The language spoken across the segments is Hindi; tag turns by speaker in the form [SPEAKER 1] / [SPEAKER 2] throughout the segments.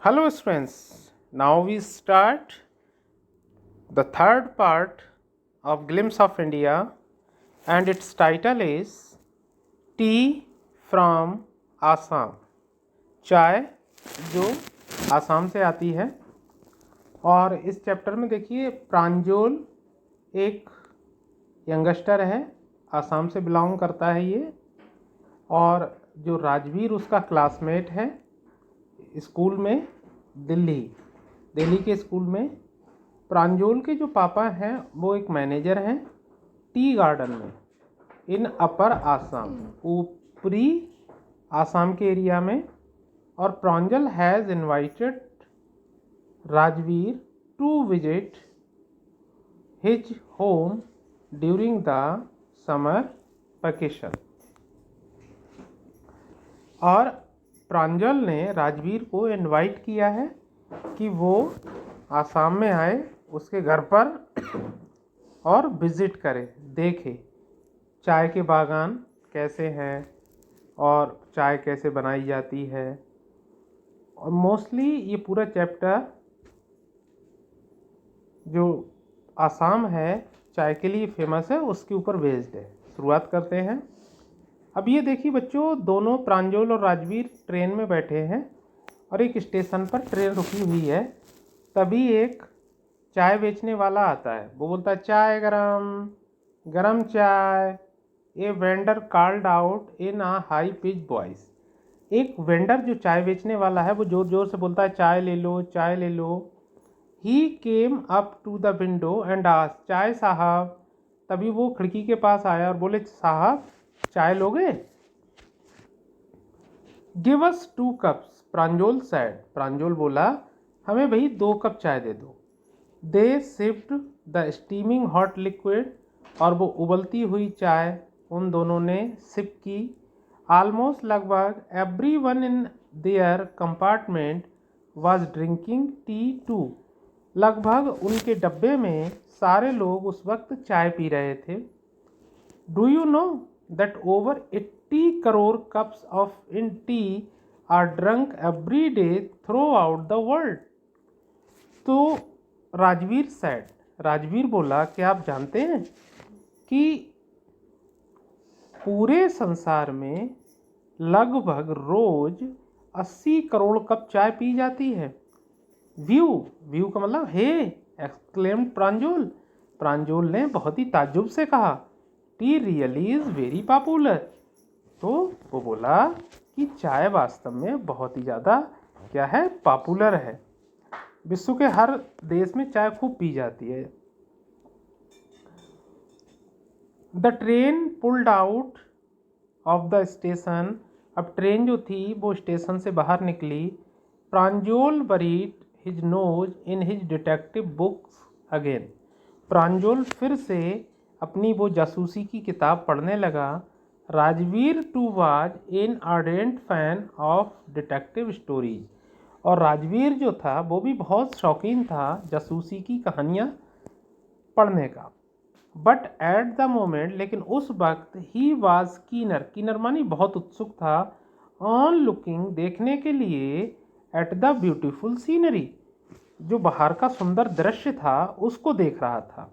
[SPEAKER 1] Hello, students. Now we start the third part of Glimpse of India, and its title is Tea from Assam. चाय जो आसाम से आती है। और इस चैप्टर में देखिए प्रांजोल एक यंगस्टर है, आसाम से बिलोंग करता है ये, और जो राजवीर उसका क्लासमेट है स्कूल में, दिल्ली के स्कूल में। प्रांजोल के जो पापा हैं वो एक मैनेजर हैं टी गार्डन में इन अपर आसाम, ऊपरी आसाम के एरिया में। और Pranjal has invited Rajveer to visit his home during the summer vacation. और प्रांजल ने राजवीर को इनवाइट किया है कि वो आसाम में आए उसके घर पर और विज़िट करे, देखे चाय के बागान कैसे हैं और चाय कैसे बनाई जाती है। और मोस्टली ये पूरा चैप्टर जो आसाम है चाय के लिए फेमस है उसके ऊपर बेस्ड है। शुरुआत करते हैं। अब ये देखिए बच्चों, दोनों प्रांजल और राजवीर ट्रेन में बैठे हैं और एक स्टेशन पर ट्रेन रुकी हुई है। तभी एक चाय बेचने वाला आता है। वो बोलता है चाय गरम, गरम चाय। A vendor called out in a high pitch voice. एक वेंडर जो चाय बेचने वाला है वो जोर जोर से बोलता है चाय ले लो, चाय ले लो। He came up to the window and asked chai sahib. तभी वो खिड़की के पास आया और बोले साहब चाय लोगे? Give us 2 cups, Pranjal said. Pranjal बोला हमें भाई 2 कप चाय दे दो। They sipped the steaming hot liquid, और वो उबलती हुई चाय उन दोनों ने सिप की। ऑलमोस्ट लगभग every one in there compartment was drinking tea too. लगभग उनके डब्बे में सारे लोग उस वक्त चाय पी रहे थे। Do you know that over 80 crore cups of in T R drunk every day through out the world. तो राजवीर बोला कि आप जानते हैं कि पूरे संसार में लगभग रोज 80 करोड़ कप चाय पी जाती है। व्यू का मतलब हे, एक्सक्लेम्ड प्रांजल ने बहुत ही ताज्जुब से कहा T really is very popular. तो वो बोला कि चाय वास्तव में बहुत ही ज़्यादा क्या है, पॉपुलर है। विश्व के हर देश में चाय खूब पी जाती है। The train pulled out of the station. अब ट्रेन जो थी वो स्टेशन से बाहर निकली। Pranjal buried his nose in his detective books again. Pranjal फिर से अपनी वो जासूसी की किताब पढ़ने लगा। Rajveer too was an ardent fan of detective stories. और राजवीर जो था वो भी बहुत शौकीन था जासूसी की कहानियाँ पढ़ने का। बट एट द मोमेंट, लेकिन उस वक्त, ही वाज कीनर मानी बहुत उत्सुक था, ऑन लुकिंग देखने के लिए, एट द ब्यूटीफुल सीनरी जो बाहर का सुंदर दृश्य था उसको देख रहा था।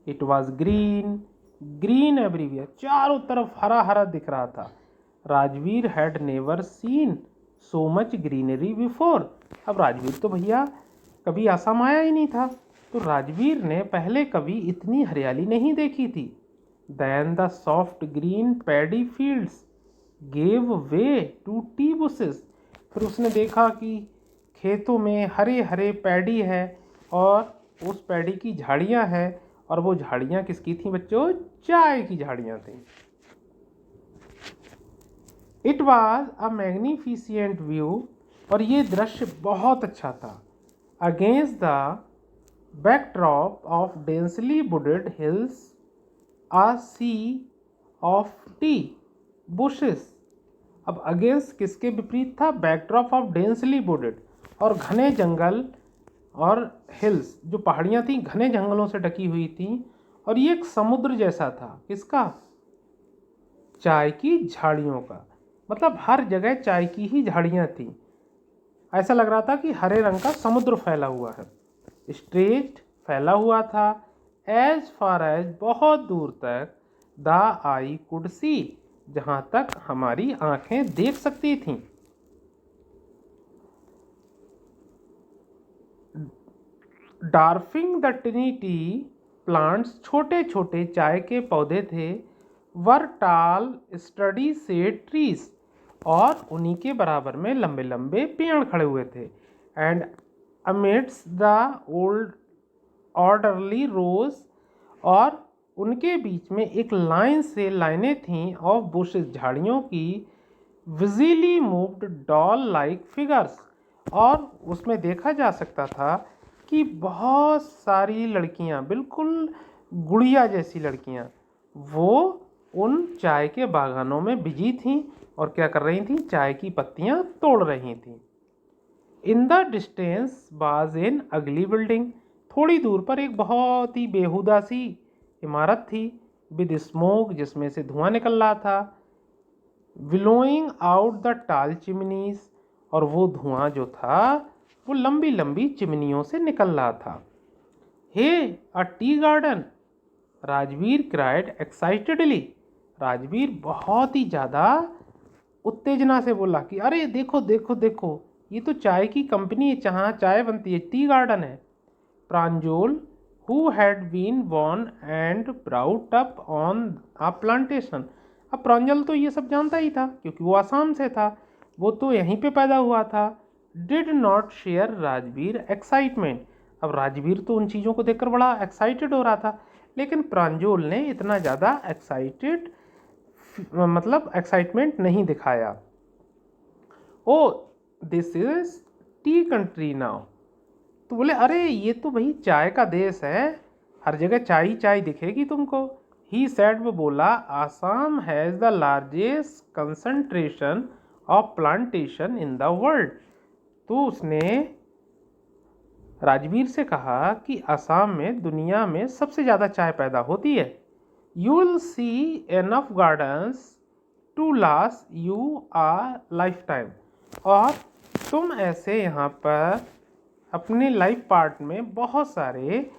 [SPEAKER 1] इट वॉज ग्रीन एवरीवेयर, चारों तरफ हरा हरा दिख रहा था। Rajveer had never seen so much greenery before. अब राजवीर तो भैया कभी आसाम आया ही नहीं था, तो राजवीर ने पहले कभी इतनी हरियाली नहीं देखी थी। Then the soft green paddy fields gave way to tea bushes. फिर उसने देखा कि खेतों में हरे हरे पैडी है और उस पैडी की झाड़ियाँ हैं, और वो झाड़ियाँ किसकी थी बच्चों? चाय की झाड़ियाँ थी। It was a magnificent view, और ये दृश्य बहुत अच्छा था। Against the backdrop of densely wooded hills, a sea of tea bushes. अब अगेंस्ट किसके विपरीत था? बैकड्रॉप ऑफ डेंसली वुडेड, और घने जंगल और हिल्स जो पहाड़ियाँ थी घने जंगलों से ढकी हुई थी। और ये एक समुद्र जैसा था। किसका? चाय की झाड़ियों का। मतलब हर जगह चाय की ही झाड़ियाँ थी। ऐसा लग रहा था कि हरे रंग का समुद्र फैला हुआ है। स्ट्रेट फैला हुआ था, एज फार एज बहुत दूर तक, द आई कुड सी जहाँ तक हमारी आंखें देख सकती थीं। डार्फिंग द टिनी टी प्लांट्स, छोटे छोटे चाय के पौधे थे, वर टाल स्टडी से ट्रीज, और उन्हीं के बराबर में लंबे लंबे पेड़ खड़े हुए थे। And amidst the old orderly rows, और उनके बीच में एक लाइन से लाइनें थीं ऑफ बुशेस, झाड़ियों की, विजिली मूव्ड डॉल लाइक फिगर्स, और उसमें देखा जा सकता था कि बहुत सारी लड़कियां, बिल्कुल गुड़िया जैसी लड़कियां, वो उन चाय के बागानों में बिजी थीं और क्या कर रही थीं, चाय की पत्तियां तोड़ रही थीं। In the distance was an अगली बिल्डिंग, थोड़ी दूर पर एक बहुत ही बेहुदा सी इमारत थी, विद स्मोक, जिसमें से धुआं निकल रहा था, विलोइंग आउट द टाल चिमनीज, और वो धुआं जो था वो लंबी लंबी चिमनियों से निकल रहा था। Hey a tea garden, Rajveer cried excitedly, Rajveer बहुत ही ज़्यादा उत्तेजना से बोला कि अरे देखो देखो देखो, ये तो चाय की कंपनी है, जहाँ चाय बनती है, टी गार्डन है। Pranjol, who had been born and brought up on a plantation, अब प्रांजल तो ये सब जानता ही था क्योंकि वो आसाम से था, वो तो यहीं पे पैदा हुआ था। Did not share Rajveer excitement, अब राजवीर तो उन चीज़ों को देखकर बड़ा एक्साइटेड हो रहा था, लेकिन प्रांजोल ने इतना ज़्यादा एक्साइटमेंट नहीं दिखाया। Oh this is tea country now, तो बोले अरे ये तो भाई चाय का देश है, हर जगह चाय ही चाय दिखेगी तुमको। ही सेड, वो बोला, Assam has the largest concentration of plantation in the world, तो उसने राजवीर से कहा कि असम में दुनिया में सबसे ज़्यादा चाय पैदा होती है। You will see enough gardens to last you a lifetime, और तुम ऐसे यहाँ पर अपने लाइफ पार्ट में बहुत सारे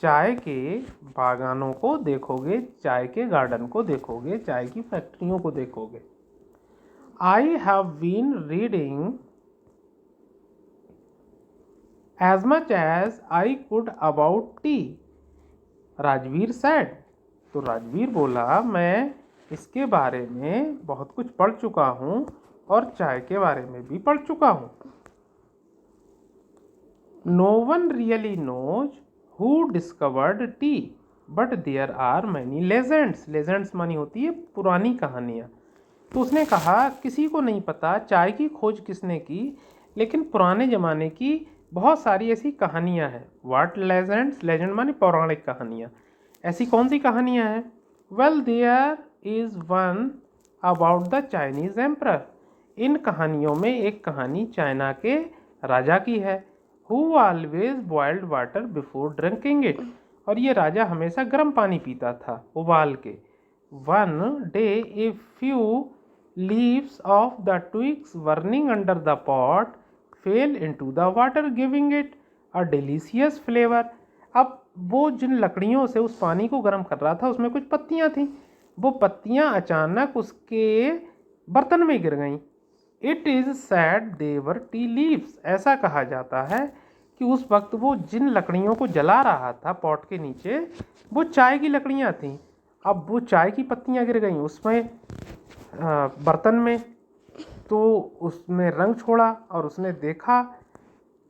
[SPEAKER 1] चाय के बागानों को देखोगे, चाय के गार्डन को देखोगे, चाय की फैक्ट्रियों को देखोगे। I have been reading as much as I could about tea, Rajveer said, तो राजवीर बोला मैं इसके बारे में बहुत कुछ पढ़ चुका हूँ और चाय के बारे में भी पढ़ चुका हूँ। No one really knows who discovered tea, but there are many legends, legends मानी होती है पुरानी कहानियाँ, तो उसने कहा किसी को नहीं पता चाय की खोज किसने की, लेकिन पुराने ज़माने की बहुत सारी ऐसी कहानियाँ हैं। वाट लेजेंड्स, लेजेंड माने पौराणिक कहानियाँ, ऐसी कौन सी कहानियाँ हैं? Well there is one about the Chinese emperor, इन कहानियों में एक कहानी चाइना के राजा की है। Who always boiled water before drinking it, और ये राजा हमेशा गर्म पानी पीता था उबाल के। One day a few leaves of the twigs burning under the pot fail into the water giving it a delicious flavour, अब वो जिन लकड़ियों से उस पानी को गर्म कर रहा था उसमें कुछ पत्तियां थीं, वो पत्तियां अचानक उसके बर्तन में गिर गईं। It is said their tea leaves, ऐसा कहा जाता है कि उस वक्त वो जिन लकड़ियों को जला रहा था पॉट के नीचे, वो चाय की लकड़ियां थीं। अब वो चाय की पत्तियां गिर गईं उसमें बर्तन में, तो उसमें रंग छोड़ा और उसने देखा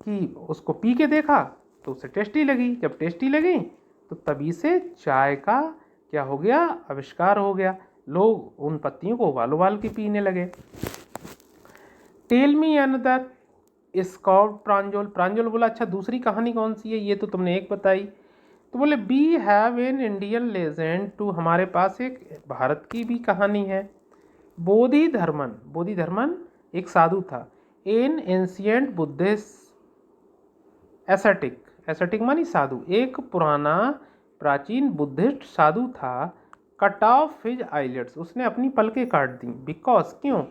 [SPEAKER 1] कि उसको पी के देखा तो उसे टेस्टी लगी। जब टेस्टी लगी तो तभी से चाय का क्या हो गया, आविष्कार हो गया। लोग उन पत्तियों को उबाल उबाल के पीने लगे। टेल मी अनदर, स्कॉट प्रांजल, प्रांजल बोला अच्छा दूसरी कहानी कौन सी है, ये तो तुमने एक बताई। तो बोले we have an Indian legend too, हमारे पास एक भारत की भी कहानी है। बोधिधर्मन, बोधिधर्मन एक साधु था। An ancient Buddhist ascetic, ascetic मानी साधु, एक पुराना प्राचीन बुद्धिस्ट साधु था। कट ऑफ हिज आईलेट्स, उसने अपनी पलकें काट दी। बिकॉज, क्यों?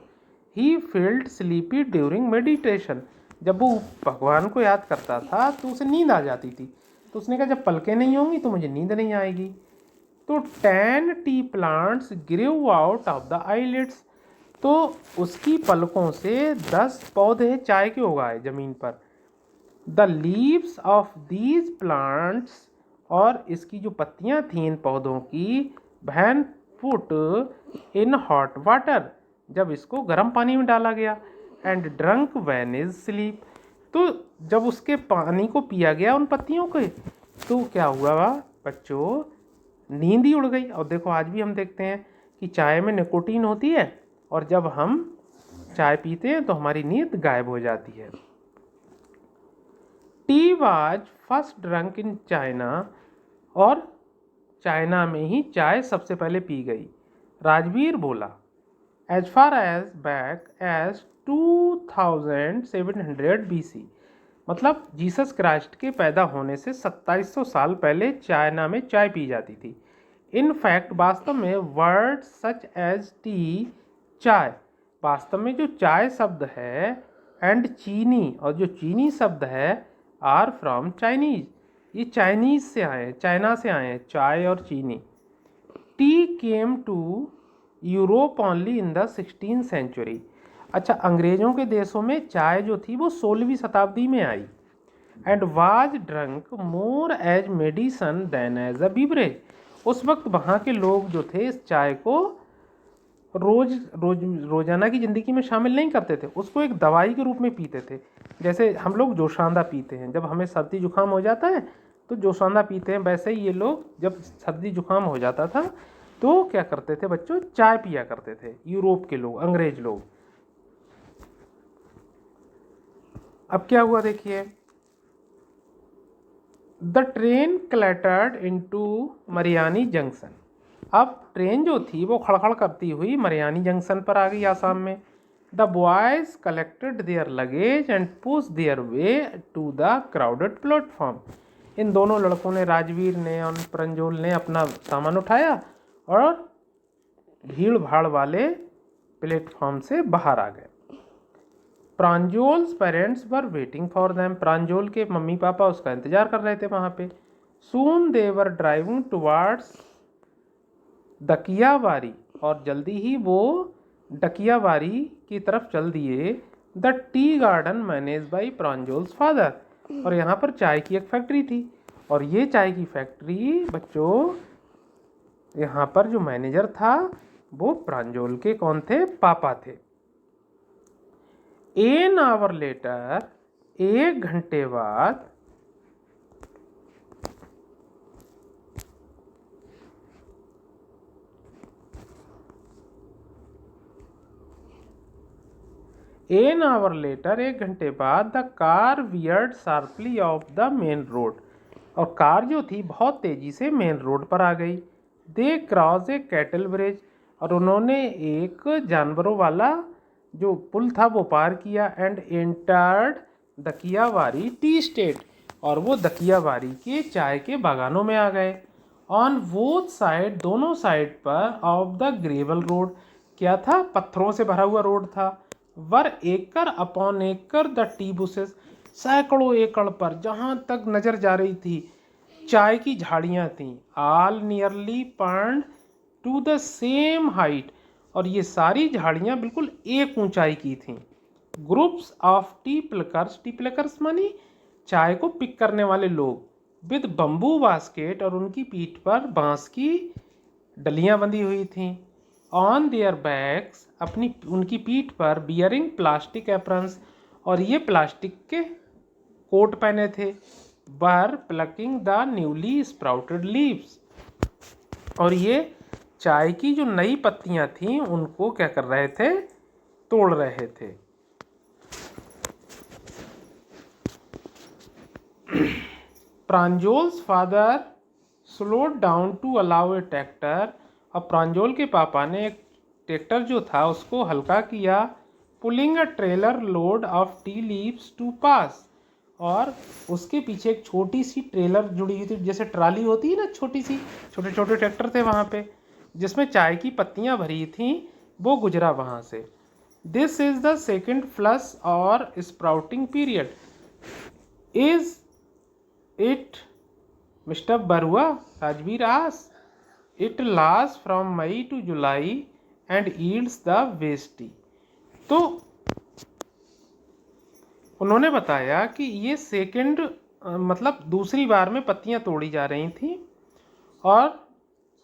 [SPEAKER 1] ही फील्ड स्लीपी ड्यूरिंग मेडिटेशन, जब वो भगवान को याद करता था तो उसे नींद आ जाती थी। तो उसने कहा जब पलकें नहीं होंगी तो मुझे नींद नहीं आएगी। तो 10 tea plants grew out of the eyelids, तो उसकी पलकों से 10 पौधे चाय के उगाए ज़मीन पर। The leaves of these plants, और इसकी जो पत्तियां थीं इन पौधों की, when put in hot water, जब इसको गर्म पानी में डाला गया। And drunk banished sleep, तो जब उसके पानी को पिया गया उन पत्तियों के, तो क्या हुआ बच्चों, नींद ही उड़ गई। और देखो आज भी हम देखते हैं कि चाय में निकोटीन होती है, और जब हम चाय पीते हैं तो हमारी नींद गायब हो जाती है। Tea was first drunk in China, और चाइना में ही चाय सबसे पहले पी गई। राजवीर बोला as far as back as 2700 BC, मतलब जीसस क्राइस्ट के पैदा होने से 2700 साल पहले चाइना में चाय पी जाती थी। इन फैक्ट वास्तव में वर्ड सच एज टी, चाय, वास्तव में जो चाय शब्द है, एंड चीनी, और जो चीनी शब्द है, आर फ्रॉम चाइनीज, ये चाइनीज से आए हैं, चाइना से आए हैं, चाय और चीनी। Tea came to Europe only in the 16th century. अच्छा, अंग्रेजों के देशों में चाय जो थी वो 16वीं शताब्दी में आई। And was drunk more as medicine than as a beverage, उस वक्त वहाँ के लोग जो थे इस चाय को रोजाना की ज़िंदगी में शामिल नहीं करते थे, उसको एक दवाई के रूप में पीते थे। जैसे हम लोग जोशांदा पीते हैं, जब हमें सर्दी जुकाम हो जाता है तो जोशांदा पीते हैं, वैसे ही ये लोग जब सर्दी जुकाम हो जाता था तो क्या करते थे बच्चों, चाय पिया करते थे, यूरोप के लोग, अंग्रेज लोग। अब क्या हुआ देखिए, the train clattered into Mariani junction, अब ट्रेन जो थी वो खड़खड़ करती हुई मरियानी जंक्शन पर आ गई आसाम में। The boys collected their luggage and push their way to the crowded platform, इन दोनों लड़कों ने, राजवीर ने और प्रंजोल ने, अपना सामान उठाया और भीड़ भाड़ वाले प्लेटफॉर्म से बाहर आ गए। Pranjol's parents were waiting for them, Pranjol के मम्मी पापा उसका इंतजार कर रहे थे वहाँ पे। सून दे वर ड्राइविंग टुवार्ड्स डकियावारी, और जल्दी ही वो डकियावारी की तरफ चल दिए। The tea garden manage by Pranjol's father, और यहाँ पर चाय की एक फैक्ट्री थी, और ये चाय की फैक्ट्री बच्चों, यहाँ पर जो मैनेजर था वो प्रांजोल के कौन थे, पापा थे। एन आवर लेटर, 1 घंटे बाद, एन आवर लेटर, 1 घंटे बाद, the car weird sharply of the main road, और कार जो थी बहुत तेजी से मेन रोड पर आ गई। They cross A cattle bridge, और उन्होंने एक जानवरों वाला जो पुल था वो पार किया। एंड एंटर्ड दकियावारी टी स्टेट, और वो दकियावारी के चाय के बागानों में आ गए। ऑन बोथ साइड, दोनों साइड पर, ऑफ द ग्रेवल रोड, क्या था, पत्थरों से भरा हुआ रोड था। वर एकड़ अपॉन एकड़ द टी बुशेस, सैकड़ों एकड़ पर, जहाँ तक नजर जा रही थी, चाय की झाड़ियाँ थीं। All nearly point to the same height, और ये सारी झाड़ियाँ बिल्कुल एक ऊंचाई की थीं। ग्रुप्स ऑफ टी प्लकर्स मानी चाय को पिक करने वाले लोग, विद बम्बू बास्केट, और उनकी पीठ पर बांस की डलियां बंधी हुई थीं। ऑन देयर बैक्स, उनकी पीठ पर, बियरिंग प्लास्टिक एप्रन्स, और ये प्लास्टिक के कोट पहने थे। Were plucking the newly sprouted leaves, और ये चाय की जो नई पत्तियां थीं उनको क्या कर रहे थे, तोड़ रहे थे। Pranjol's father slowed down to allow a tractor, और प्रांजोल के पापा ने एक ट्रैक्टर जो था उसको हल्का किया। Pulling a trailer load of tea leaves to pass, और उसके पीछे एक छोटी सी ट्रेलर जुड़ी हुई थी, जैसे ट्राली होती है ना, छोटी सी, छोटे छोटे ट्रैक्टर थे वहाँ पे, जिसमें चाय की पत्तियाँ भरी थीं, वो गुजरा वहाँ से। This is the second flush और sprouting period. Is it mister Barua? Rajveer asked. It last from May to July and yields the best tea. तो उन्होंने बताया कि ये सेकेंड मतलब दूसरी बार में पत्तियां तोड़ी जा रही थी. और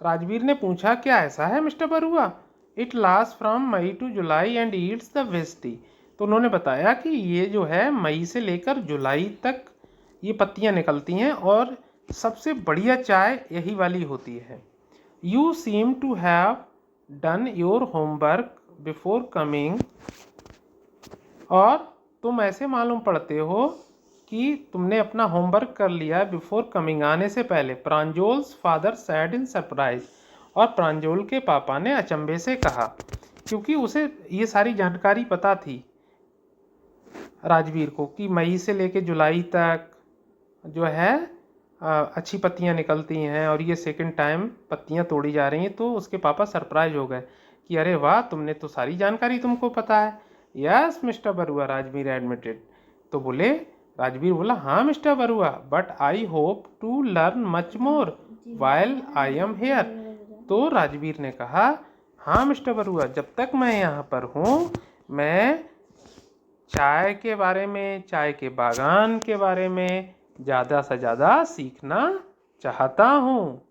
[SPEAKER 1] राजवीर ने पूछा क्या ऐसा है mister Barua? It last from May to July and yields the best tea. तो उन्होंने बताया कि ये जो है मई से लेकर जुलाई तक ये पत्तियां निकलती हैं और सबसे बढ़िया चाय यही वाली होती है. You seem to have done your homework before coming. और तुम ऐसे मालूम पड़ते हो कि तुमने अपना होमवर्क कर लिया बिफोर कमिंग, आने से पहले. प्रांजोल्स फादर सैड इन सरप्राइज. और प्रांजोल के पापा ने अचंभे से कहा, क्योंकि उसे ये सारी जानकारी पता थी राजवीर को कि मई से लेके जुलाई तक जो है अच्छी पत्तियां निकलती हैं और ये सेकंड टाइम पत्तियां तोड़ी जा रही हैं. तो उसके पापा सरप्राइज हो गए कि अरे वाह, तुमने तो सारी जानकारी तुमको पता है. Yes mister Barua, Rajveer admitted. तो बोले राजवीर बोला, हाँ mister Barua, but I hope to learn much more while I am here. तो राजवीर ने कहा, हाँ मिस्टर बरुआ, जब तक मैं यहाँ पर हूँ मैं चाय के बारे में, चाय के बागान के बारे में ज़्यादा से ज़्यादा सीखना चाहता हूँ.